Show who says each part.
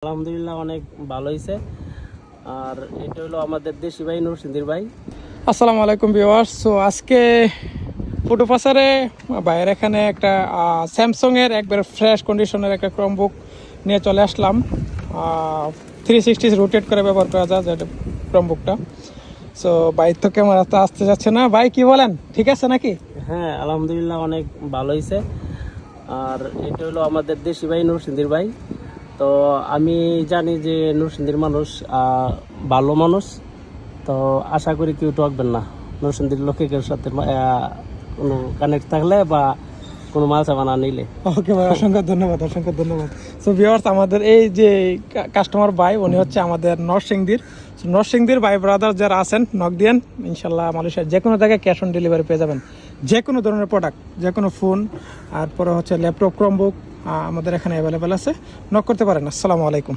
Speaker 1: আলহামদুলিল্লাহ অনেক ভালো হয়েছে। আর এটা হলো আমাদের দেশি ভাই নরসিংদীর ভাই।
Speaker 2: আসসালামু আলাইকুম ভিউয়ার্স। সো আজকে ফুটোপাসারে বাইরে এখানে একটা স্যামসংয়ের একবার ফ্রেশ কন্ডিশনের একটা ক্রোমবুক নিয়ে চলে আসলাম। 360 রোটেট করে ব্যবহার করা যায় যেটা ক্রোমবুকটা। সো বাইর তো ক্যামেরা তো আসতে যাচ্ছে না, ভাই কি বলেন, ঠিক আছে নাকি?
Speaker 1: হ্যাঁ আলহামদুলিল্লাহ অনেক ভালো হয়েছে। আর এটা হলো আমাদের দেশি ভাই নরসিংদীর ভাই। তো আমি জানি যে নরসিংদীর মানুষ ভালো মানুষ, তো আশা করি কেউ ঠকবেন না নরসিংদীর লোকের সাথে কোনো কানেক্ট থাকলে বা কোনো মাল সামানা নিলে।
Speaker 2: ওকে ভাই, অসংখ্য ধন্যবাদ, অসংখ্য ধন্যবাদ। সো ভিউয়ার্স, আমাদের এই যে কাস্টমার ভাই উনি হচ্ছে আমাদের নরসিংদীর ভাই ব্রাদার যারা আছেন, নক দিয়েন, ইনশাল্লাহ মালয়েশিয়ার যে কোনো জায়গায় ক্যাশ অন ডেলিভারি পেয়ে যাবেন। যে কোনো ধরনের প্রোডাক্ট, যে কোনো ফোন, আর পরে হচ্ছে ল্যাপটপ, ক্রোমবুক আমাদের এখানে অ্যাভেলেবেল আছে, নক করতে পারেন। আসসালামু আলাইকুম।